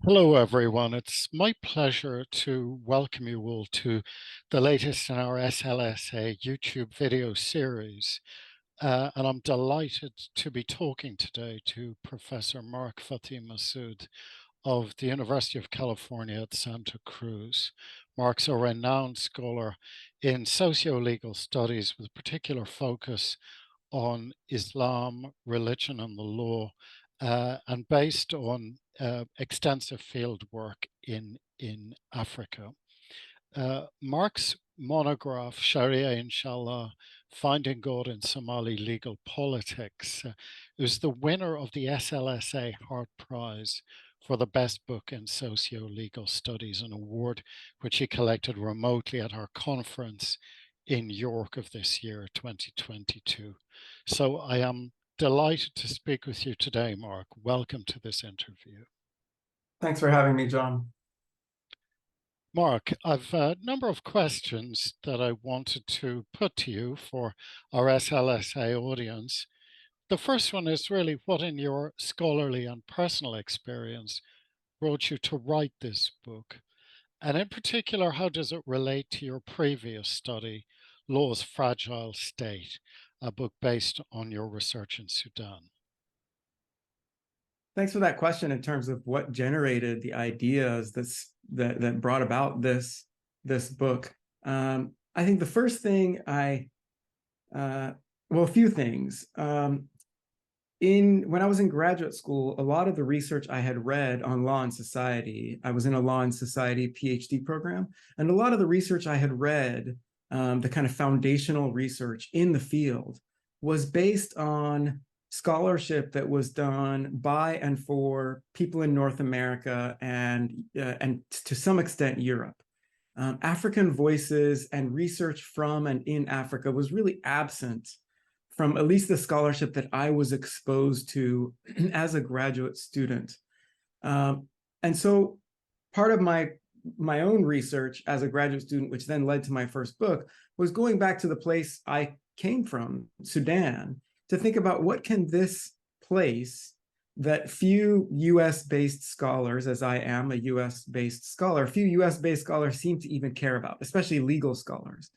Hello, everyone. It's my pleasure to welcome you all to the latest in our SLSA YouTube video series. And I'm delighted to be talking today to Professor Mark Fathi Massoud of the University of California at Santa Cruz. Mark's a renowned scholar in socio-legal studies with particular focus on Islam, religion, and the law, and based on extensive field work in Africa. Mark's monograph, Sharia, Inshallah, Finding God in Somali Legal Politics, was the winner of the SLSA Hart Prize for the best book in socio-legal studies, an award which he collected remotely at our conference in York of this year, 2022. So I am delighted to speak with you today, Mark. Welcome to this interview. Thanks for having me, John. Mark, I've a number of questions that I wanted to put to you for our SLSA audience. The first one is really what in your scholarly and personal experience brought you to write this book? And in particular, how does it relate to your previous study, Law's Fragile State, a book based on your research in Sudan? Thanks for that question in terms of what generated the ideas that brought about this book. I think the first thing well, a few things. When I was in graduate school, a lot of the research I had read on law and society, I was in a law and society PhD program, and a lot of the research I had read, the kind of foundational research in the field, was based on scholarship that was done by and for people in North America and to some extent Europe. African voices and research from and in Africa was really absent from at least the scholarship that I was exposed to as a graduate student. And so part of my own research as a graduate student, which then led to my first book, was going back to the place I came from, Sudan, to think about what can this place that few US-based scholars, as I am a US-based scholar, few US-based scholars seem to even care about, especially legal scholars.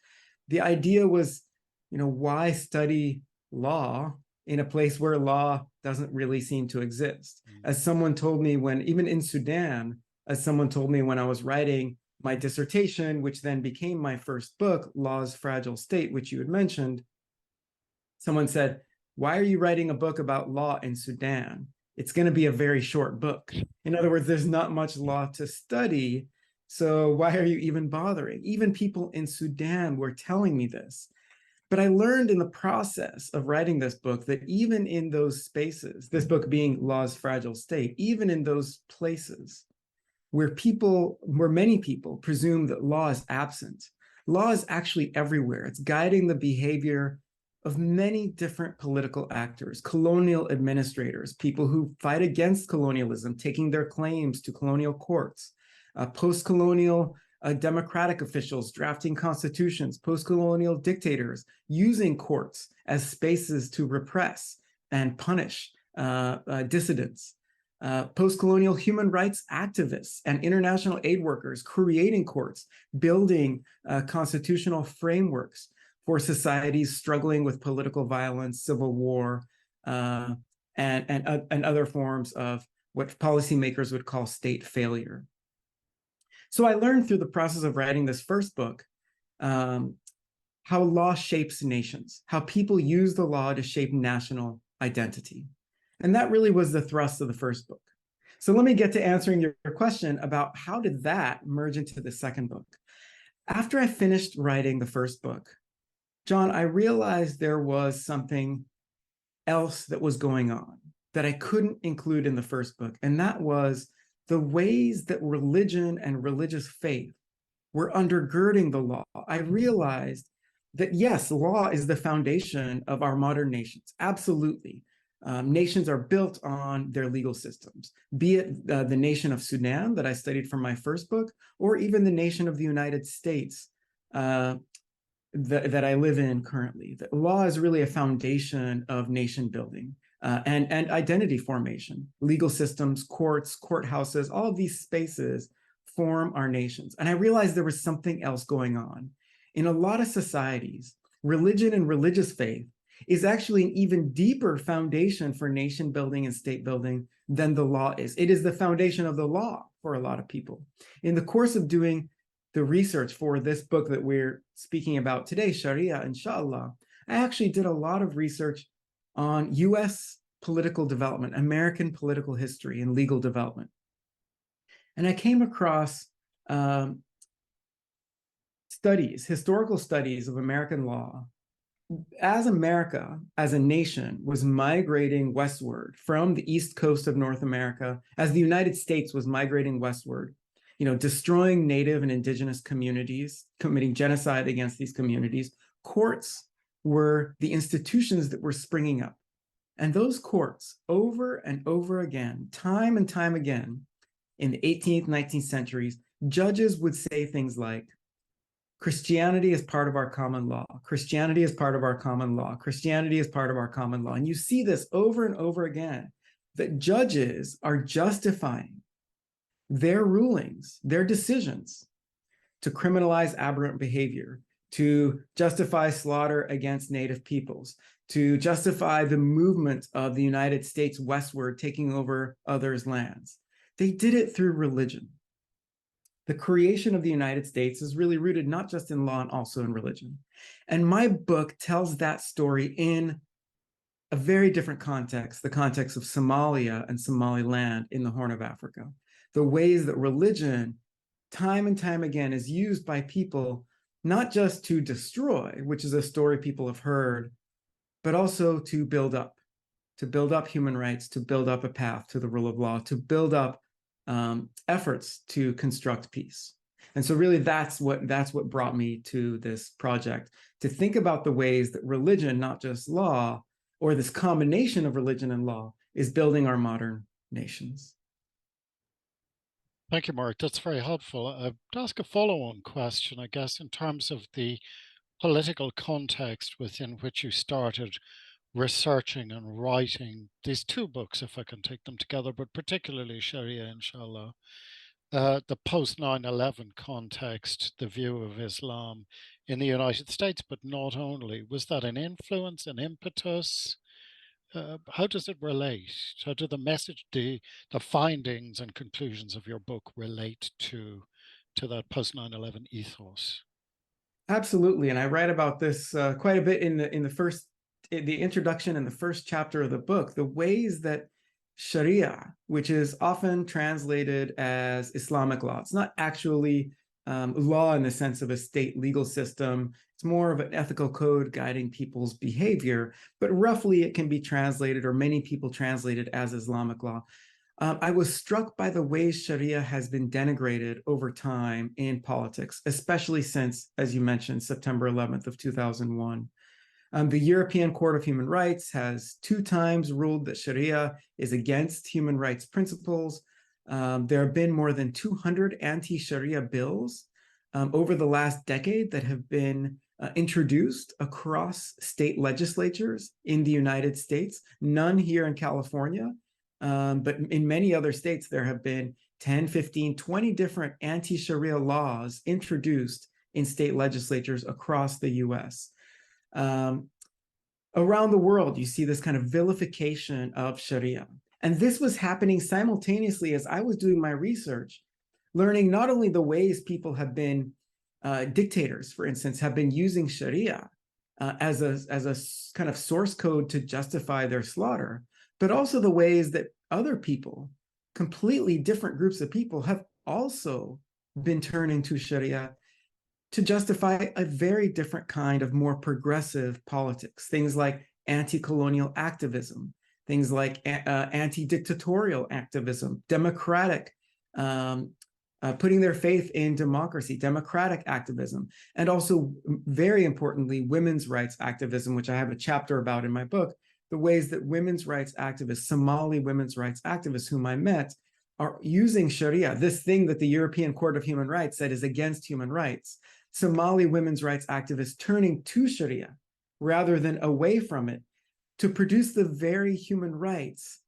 The idea was, why study law in a place where law doesn't really seem to exist? As someone told me even in Sudan, as someone told me when I was writing my dissertation, which then became my first book, Law's Fragile State, which you had mentioned, someone said, why are you writing a book about law in Sudan? It's going to be a very short book. In other words, there's not much law to study. So why are you even bothering? Even people in Sudan were telling me this. But I learned in the process of writing this book that even in those spaces, this book being Law's Fragile State, even in those places where many people presume that law is absent, law is actually everywhere. It's guiding the behavior of many different political actors, colonial administrators, people who fight against colonialism, taking their claims to colonial courts, post-colonial democratic officials drafting constitutions, post-colonial dictators using courts as spaces to repress and punish dissidents, post-colonial human rights activists and international aid workers creating courts, building constitutional frameworks for societies struggling with political violence, civil war, and other forms of what policymakers would call state failure. So I learned through the process of writing this first book how law shapes nations, how people use the law to shape national identity. And that really was the thrust of the first book. So let me get to answering your question about how did that merge into the second book. After I finished writing the first book, John, I realized there was something else that was going on that I couldn't include in the first book, and that was the ways that religion and religious faith were undergirding the law. I realized that, yes, law is the foundation of our modern nations, absolutely. Nations are built on their legal systems, be it the nation of Sudan that I studied from my first book, or even the nation of the United States, that I live in currently. The law is really a foundation of nation building. and identity formation. Legal systems, courts, courthouses, all of these spaces form our nations. And I realized there was something else going on. In a lot of societies, religion and religious faith is actually an even deeper foundation for nation building and state building than the law is. It is the foundation of the law for a lot of people. In the course of doing the research for this book that we're speaking about today, Sharia, inshallah, I actually did a lot of research on US political development, American political history and legal development. And I came across historical studies of American law. As America, as a nation, was migrating westward from the east coast of North America, as the United States was migrating westward, destroying native and indigenous communities, committing genocide against these communities, courts were the institutions that were springing up. And those courts, over and over again, time and time again, in the 18th, 19th centuries, judges would say things like, Christianity is part of our common law. Christianity is part of our common law. Christianity is part of our common law. And you see this over and over again, that judges are justifying their rulings, their decisions to criminalize aberrant behavior, to justify slaughter against native peoples, to justify the movement of the United States westward, taking over others' lands. They did it through religion. The creation of the United States is really rooted not just in law and also in religion. And my book tells that story in a very different context, the context of Somalia and Somaliland in the Horn of Africa. The ways that religion, time and time again, is used by people not just to destroy, which is a story people have heard, but also to build up human rights, to build up a path to the rule of law, to build up efforts to construct peace. And so really that's what brought me to this project, to think about the ways that religion, not just law, or this combination of religion and law, is building our modern nations. Thank you, Mark. That's very helpful. I'd ask a follow-on question, I guess, in terms of the political context within which you started researching and writing these two books, if I can take them together, but particularly Sharia, inshallah. The post 9/11 context, the view of Islam in the United States, but not only. Was that an influence, an impetus? How does it relate? How do the message, the findings and conclusions of your book relate to that post 9/11 ethos? Absolutely, and I write about this quite a bit in the introduction and the first chapter of the book. The ways that Sharia, which is often translated as Islamic law, it's not actually law in the sense of a state legal system. It's more of an ethical code guiding people's behavior, but roughly it can be translated, or many people translate it as Islamic law. I was struck by the ways Sharia has been denigrated over time in politics, especially since, as you mentioned, September 11th of 2001. The European Court of Human Rights has 2 times ruled that Sharia is against human rights principles. There have been more than 200 anti-Sharia bills over the last decade that have been introduced across state legislatures in the United States, none here in California. But in many other states, there have been 10, 15, 20 different anti-Sharia laws introduced in state legislatures across the US. Around the world, you see this kind of vilification of Sharia. And this was happening simultaneously as I was doing my research, learning not only the ways people have been, dictators, for instance, have been using Sharia as a kind of source code to justify their slaughter, but also the ways that other people, completely different groups of people, have also been turning to Sharia to justify a very different kind of more progressive politics, things like anti-colonial activism, things like anti-dictatorial activism, democratic, putting their faith in democracy, democratic activism, and also, very importantly, women's rights activism, which I have a chapter about in my book, the ways that women's rights activists, Somali women's rights activists whom I met, are using Sharia, this thing that the European Court of Human Rights said is against human rights. Somali women's rights activists turning to Sharia rather than away from it to produce the very human rights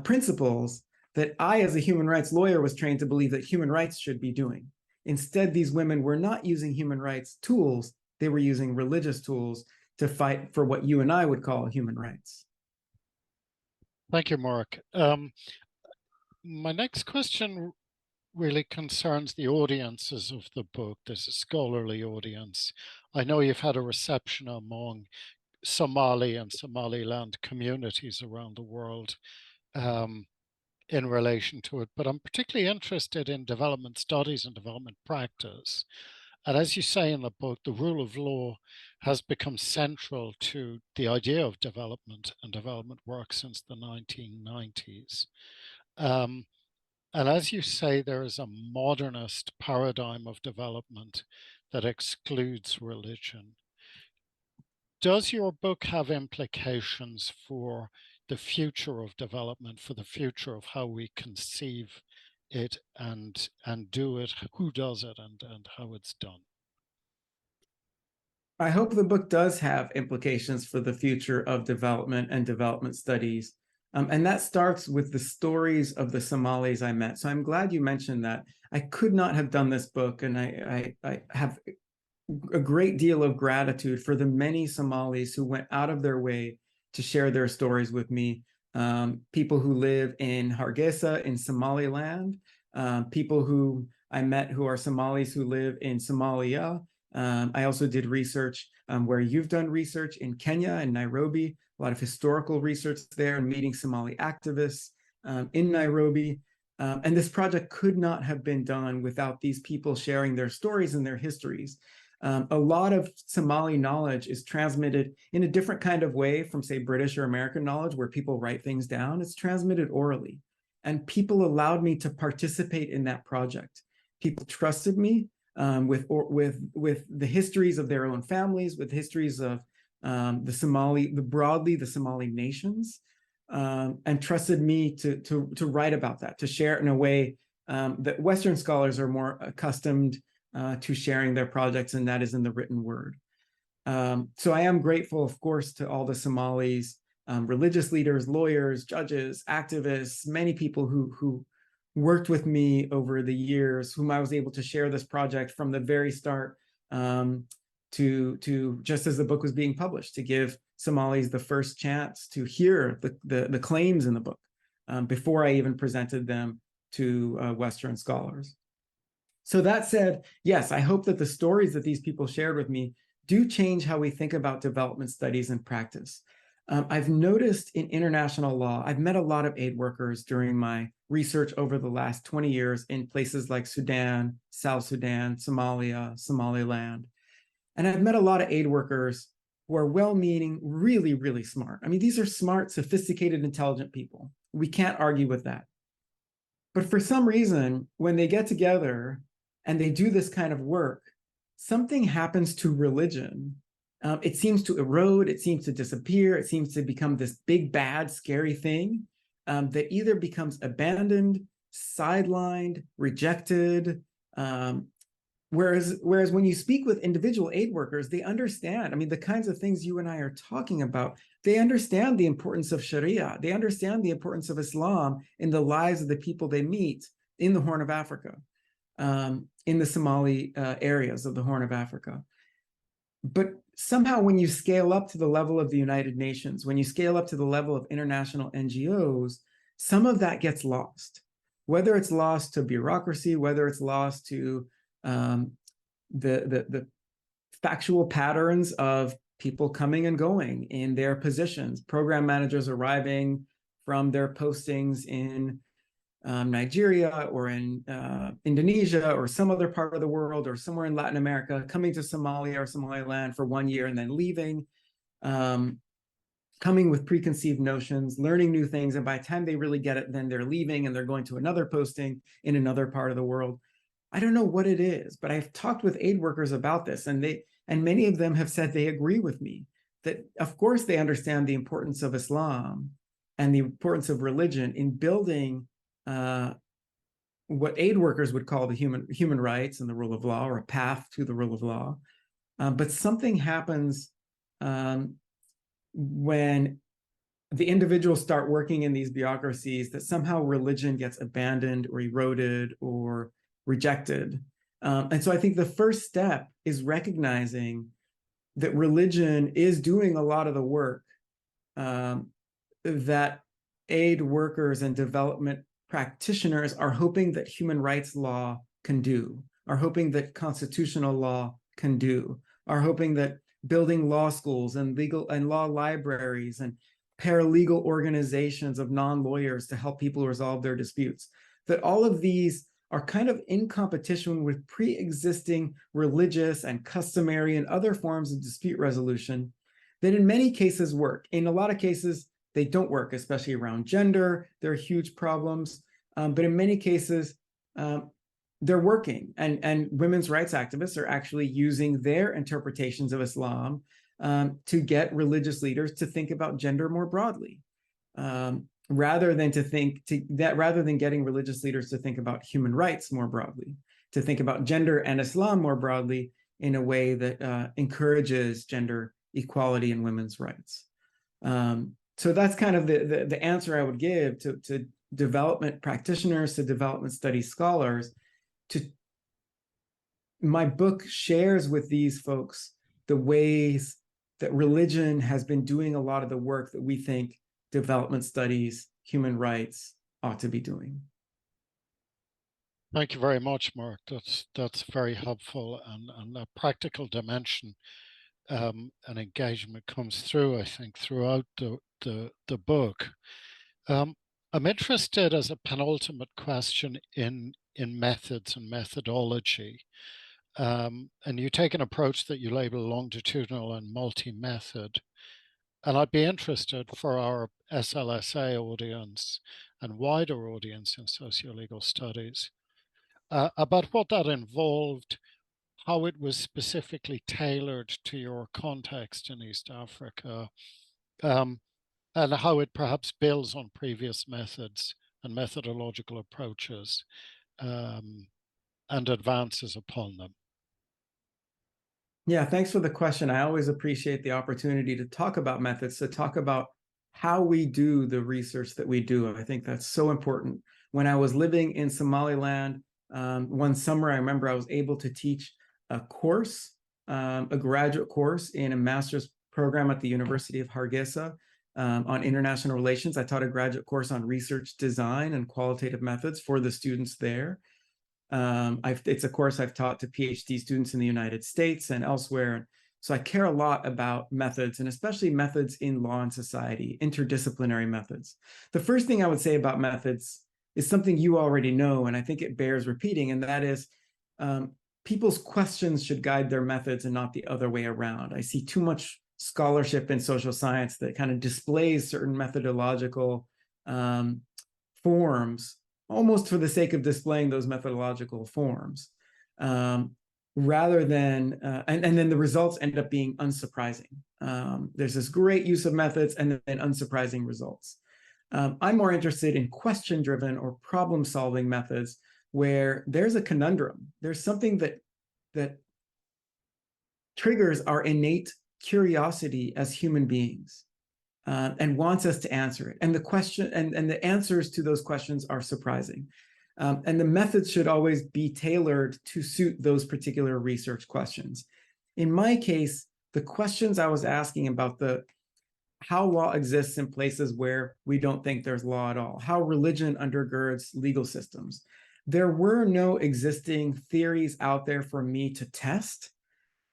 principles that I, as a human rights lawyer, was trained to believe that human rights should be doing. Instead, these women were not using human rights tools, they were using religious tools to fight for what you and I would call human rights. Thank you, Mark. My next question really concerns the audiences of the book. There's a scholarly audience. I know you've had a reception among Somali and Somaliland communities around the world in relation to it, but I'm particularly interested in development studies and development practice. And as you say in the book, the rule of law has become central to the idea of development and development work since the 1990s. And as you say, there is a modernist paradigm of development that excludes religion. Does your book have implications for the future of development, for the future of how we conceive it and do it, who does it, and how it's done? I hope the book does have implications for the future of development and development studies. And that starts with the stories of the Somalis I met. So I'm glad you mentioned that. I could not have done this book, and I have a great deal of gratitude for the many Somalis who went out of their way to share their stories with me. People who live in Hargeisa in Somaliland, people who I met who are Somalis who live in Somalia. I also did research where you've done research in Kenya and Nairobi, a lot of historical research there and meeting Somali activists in Nairobi. And this project could not have been done without these people sharing their stories and their histories. A lot of Somali knowledge is transmitted in a different kind of way from, say, British or American knowledge, where people write things down. It's transmitted orally. And people allowed me to participate in that project. People trusted me with the histories of their own families, with histories of the Somali nations, and trusted me to write about that, to share it in a way that Western scholars are more accustomed to sharing their projects, and that is in the written word. So I am grateful, of course, to all the Somalis, religious leaders, lawyers, judges, activists, many people who worked with me over the years, whom I was able to share this project from the very start to just as the book was being published, to give Somalis the first chance to hear the claims in the book before I even presented them to Western scholars. So that said, yes, I hope that the stories that these people shared with me do change how we think about development studies and practice. I've noticed in international law, I've met a lot of aid workers during my research over the last 20 years in places like Sudan, South Sudan, Somalia, Somaliland. And I've met a lot of aid workers who are well-meaning, really, really smart. I mean, these are smart, sophisticated, intelligent people. We can't argue with that. But for some reason, when they get together and they do this kind of work, something happens to religion. It seems to erode, it seems to disappear, it seems to become this big, bad, scary thing that either becomes abandoned, sidelined, rejected. Whereas when you speak with individual aid workers, they understand, I mean, the kinds of things you and I are talking about, they understand the importance of Sharia. They understand the importance of Islam in the lives of the people they meet in the Horn of Africa, in the Somali areas of the Horn of Africa. But somehow when you scale up to the level of the United Nations, when you scale up to the level of international NGOs, some of that gets lost. Whether it's lost to bureaucracy, whether it's lost to the factual patterns of people coming and going in their positions, program managers arriving from their postings in Nigeria or in Indonesia or some other part of the world or somewhere in Latin America, coming to Somalia or Somaliland for 1 year and then leaving, coming with preconceived notions, learning new things. And by the time they really get it, then they're leaving and they're going to another posting in another part of the world. I don't know what it is, but I've talked with aid workers about this, and many of them have said they agree with me that, of course, they understand the importance of Islam and the importance of religion in building what aid workers would call the human rights and the rule of law, or a path to the rule of law. But something happens when the individuals start working in these bureaucracies, that somehow religion gets abandoned or eroded or rejected. And so I think the first step is recognizing that religion is doing a lot of the work that aid workers and development practitioners are hoping that human rights law can do, are hoping that constitutional law can do, are hoping that building law schools and legal and law libraries and paralegal organizations of non-lawyers to help people resolve their disputes, that all of these are kind of in competition with pre-existing religious and customary and other forms of dispute resolution that in many cases work. In a lot of cases, they don't work, especially around gender. There are huge problems. But in many cases, they're working. And women's rights activists are actually using their interpretations of Islam to get religious leaders to think about gender more broadly. Rather than getting religious leaders to think about human rights more broadly, to think about gender and Islam more broadly in a way that encourages gender equality and women's rights. So that's kind of the answer I would give to development practitioners, to development studies scholars. My book shares with these folks the ways that religion has been doing a lot of the work that we think development studies, human rights ought to be doing. Thank you very much, Mark. That's very helpful, and a practical dimension and engagement comes through, I think, throughout the book. I'm interested as a penultimate question in methods and methodology. And you take an approach that you label longitudinal and multi-method. And I'd be interested for our SLSA audience and wider audience in socio-legal studies about what that involved, how it was specifically tailored to your context in East Africa, and how it perhaps builds on previous methods and methodological approaches and advances upon them. Yeah, thanks for the question. I always appreciate the opportunity to talk about methods, to talk about how we do the research that we do. I think that's so important. When I was living in Somaliland, one summer, I remember I was able to teach a course, a graduate course in a master's program at the University of Hargeisa on international relations. I taught a graduate course on research design and qualitative methods for the students there. It's a course I've taught to PhD students in the United States and elsewhere. So I care a lot about methods, and especially methods in law and society, interdisciplinary methods. The first thing I would say about methods is something you already know, and I think it bears repeating, and that is people's questions should guide their methods and not the other way around. I see too much scholarship in social science that kind of displays certain methodological forms almost for the sake of displaying those methodological forms, rather than, and then the results end up being unsurprising. There's this great use of methods and then unsurprising results. I'm more interested in question-driven or problem-solving methods where there's a conundrum. There's something that triggers our innate curiosity as human beings. And wants us to answer it. And the question and the answers to those questions are surprising. And the methods should always be tailored to suit those particular research questions. In my case, the questions I was asking about how law exists in places where we don't think there's law at all, how religion undergirds legal systems. There were no existing theories out there for me to test.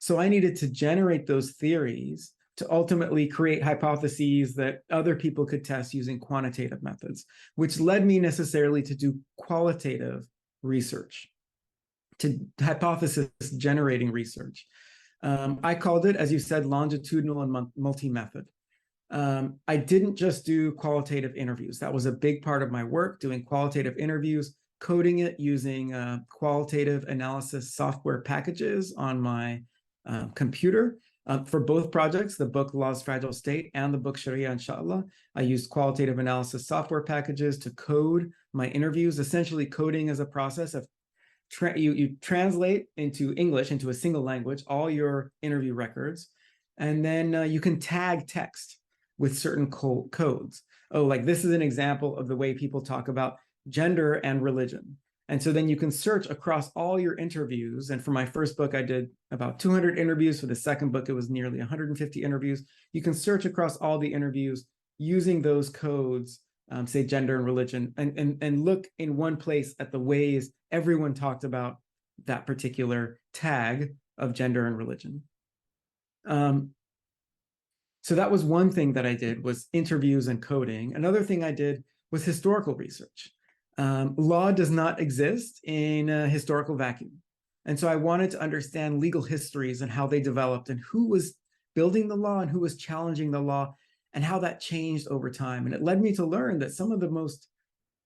So I needed to generate those theories to ultimately create hypotheses that other people could test using quantitative methods, which led me necessarily to do qualitative research, to hypothesis generating research. I called it, as you said, longitudinal and multi-method. I didn't just do qualitative interviews. That was a big part of my work, doing qualitative interviews, coding it using qualitative analysis software packages on my computer. For both projects, the book Law's Fragile State and the book Sharia, Inshallah, I used qualitative analysis software packages to code my interviews. Essentially, coding is a process of you translate into English, into a single language, all your interview records, and then you can tag text. with certain codes. Oh, like this is an example of the way people talk about gender and religion. And so then you can search across all your interviews. And for my first book, I did about 200 interviews. For the second book, it was nearly 150 interviews. You can search across all the interviews using those codes, say gender and religion, and look in one place at the ways everyone talked about that particular tag of gender and religion. So that was one thing that I did, was interviews and coding. Another thing I did was historical research. Law does not exist in a historical vacuum. And so I wanted to understand legal histories and how they developed and who was building the law and who was challenging the law and how that changed over time. And it led me to learn that some of the most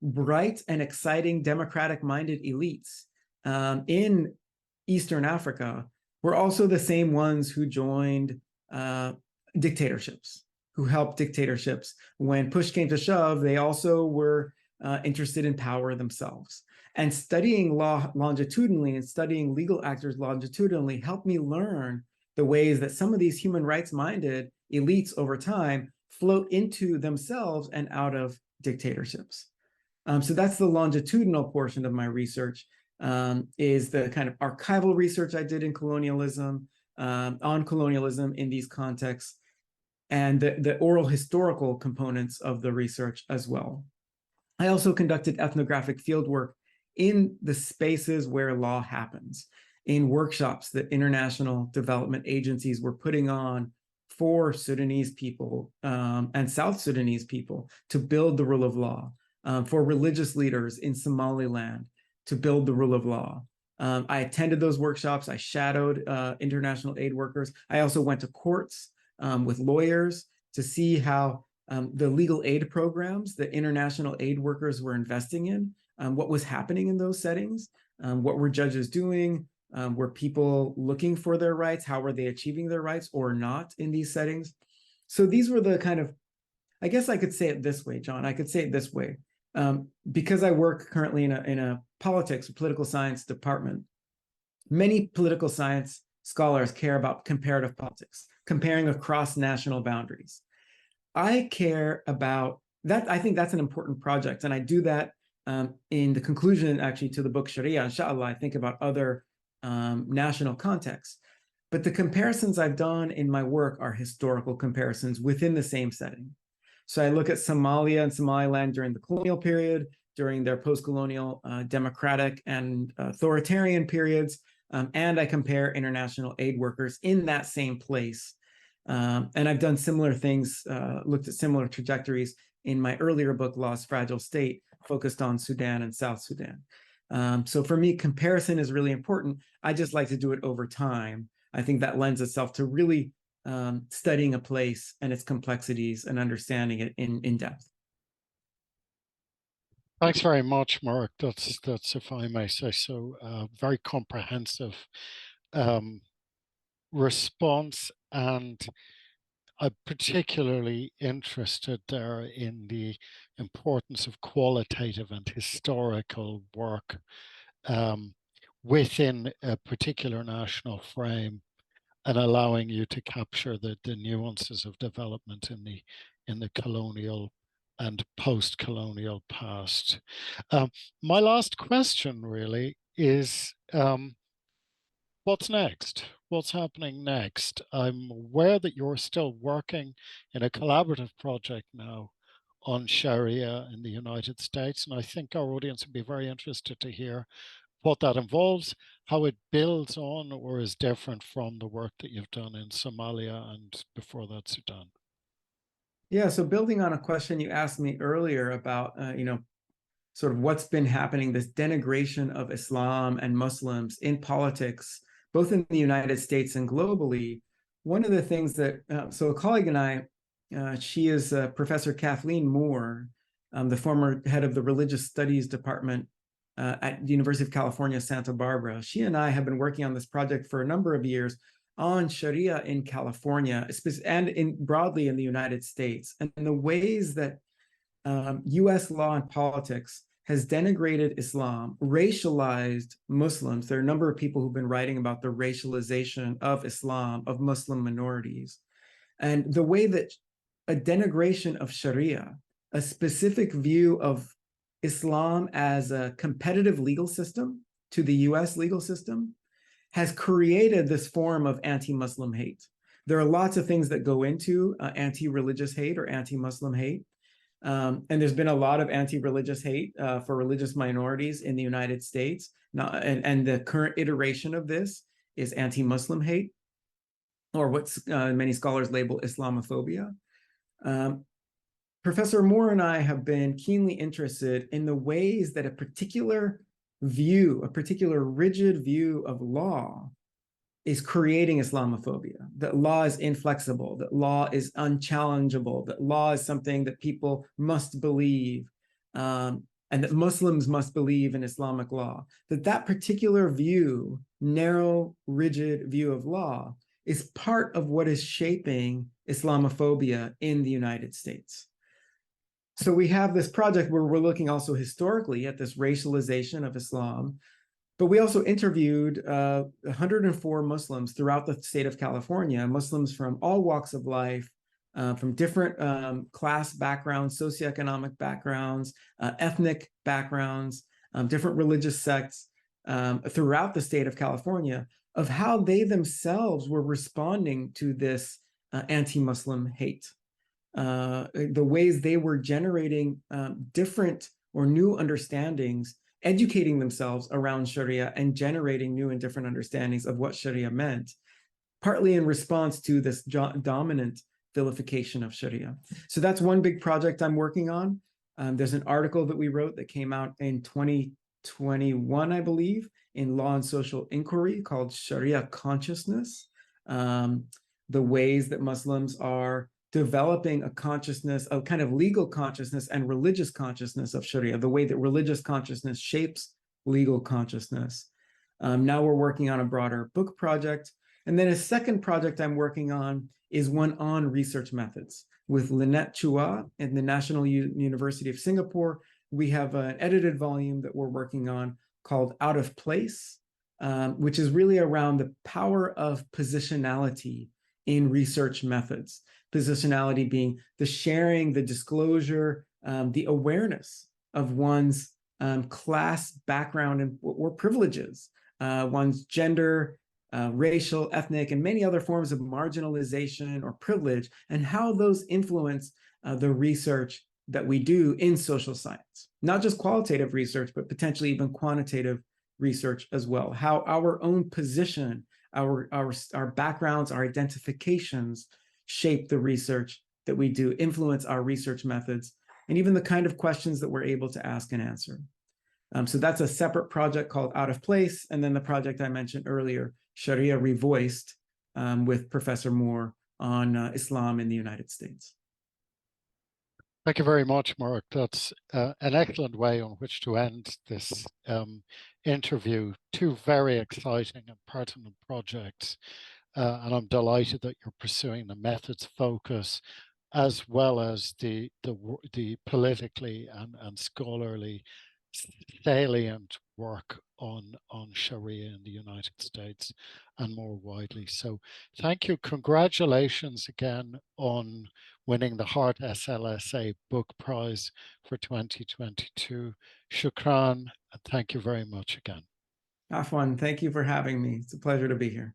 bright and exciting democratic-minded elites in Eastern Africa were also the same ones who joined dictatorships, who helped dictatorships. When push came to shove, they also were interested in power themselves. And studying law longitudinally and studying legal actors longitudinally helped me learn the ways that some of these human rights-minded elites over time float into themselves and out of dictatorships. So that's the longitudinal portion of my research, is the kind of archival research I did in colonialism, on colonialism in these contexts, and the oral historical components of the research as well. I also conducted ethnographic fieldwork in the spaces where law happens, in workshops that international development agencies were putting on for Sudanese people and South Sudanese people to build the rule of law, for religious leaders in Somaliland to build the rule of law. I attended those workshops. I shadowed international aid workers. I also went to courts with lawyers to see how the legal aid programs that international aid workers were investing in, what was happening in those settings, what were judges doing, were people looking for their rights, how were they achieving their rights or not in these settings. So these were the kind of, I guess I could say it this way, John, I could say it this way. Because I work currently in a politics or political science department, many political science scholars care about comparative politics, comparing across national boundaries. I care about that. I think that's an important project. And I do that in the conclusion, actually, to the book Sharia, inshallah. I think about other national contexts. But the comparisons I've done in my work are historical comparisons within the same setting. So I look at Somalia and Somaliland during the colonial period, during their post-colonial democratic and authoritarian periods, and I compare international aid workers in that same place. And I've done similar things, looked at similar trajectories in my earlier book, Law's Fragile State, focused on Sudan and South Sudan. So for me, comparison is really important. I just like to do it over time. I think that lends itself to really studying a place and its complexities and understanding it in depth. Thanks very much, Mark. That's if I may say so, very comprehensive response, and I'm particularly interested there in the importance of qualitative and historical work within a particular national frame, and allowing you to capture the nuances of development in the colonial and post-colonial past. My last question really is, what's next? What's happening next? I'm aware that you're still working in a collaborative project now on Sharia in the United States, and I think our audience would be very interested to hear what that involves, how it builds on or is different from the work that you've done in Somalia and before that, Sudan. Yeah, so building on a question you asked me earlier about, sort of what's been happening, this denigration of Islam and Muslims in politics, both in the United States and globally. One of the things that, so a colleague and I, she is Professor Kathleen Moore, the former head of the Religious Studies Department at the University of California, Santa Barbara. She and I have been working on this project for a number of years on Sharia in California and broadly in the United States, and the ways that US law and politics has denigrated Islam, racialized Muslims. There are a number of people who've been writing about the racialization of Islam, of Muslim minorities. And the way that a denigration of Sharia, a specific view of Islam as a competitive legal system to the US legal system, has created this form of anti-Muslim hate. There are lots of things that go into anti-religious hate or anti-Muslim hate. And there's been a lot of anti-religious hate for religious minorities in the United States. And the current iteration of this is anti-Muslim hate, or what many scholars label Islamophobia. Professor Moore and I have been keenly interested in the ways that a particular view, a particular rigid view of law is creating Islamophobia, that law is inflexible, that law is unchallengeable, that law is something that people must believe, and that Muslims must believe in Islamic law, that particular view, narrow, rigid view of law, is part of what is shaping Islamophobia in the United States. So we have this project where we're looking also historically at this racialization of Islam, but we also interviewed 104 Muslims throughout the state of California, Muslims from all walks of life, from different class backgrounds, socioeconomic backgrounds, ethnic backgrounds, different religious sects throughout the state of California, of how they themselves were responding to this anti-Muslim hate. The ways they were generating different or new understandings, educating themselves around Sharia and generating new and different understandings of what Sharia meant, partly in response to this dominant vilification of Sharia. So that's one big project I'm working on. There's an article that we wrote that came out in 2021, I believe, in Law and Social Inquiry called Sharia Consciousness, the ways that Muslims are developing a consciousness, a kind of legal consciousness and religious consciousness of Sharia, the way that religious consciousness shapes legal consciousness. Now we're working on a broader book project. And then a second project I'm working on is one on research methods. With Lynette Chua at the National University of Singapore, we have an edited volume that we're working on called Out of Place, which is really around the power of positionality in research methods. Positionality being the sharing, the disclosure, the awareness of one's class background or privileges, one's gender, racial, ethnic, and many other forms of marginalization or privilege, and how those influence the research that we do in social science. Not just qualitative research, but potentially even quantitative research as well. How our own position, our backgrounds, our identifications shape the research that we do, influence our research methods, and even the kind of questions that we're able to ask and answer. So that's a separate project called Out of Place. And then the project I mentioned earlier, Sharia Revoiced, with Professor Moore on Islam in the United States. Thank you very much, Mark. That's an excellent way on which to end this interview. Two very exciting and pertinent projects. And I'm delighted that you're pursuing the methods focus as well as the politically and scholarly salient work on Sharia in the United States and more widely. So thank you. Congratulations again on winning the Hart SLSA Book Prize for 2022. Shukran, and thank you very much again. Afwan, thank you for having me. It's a pleasure to be here.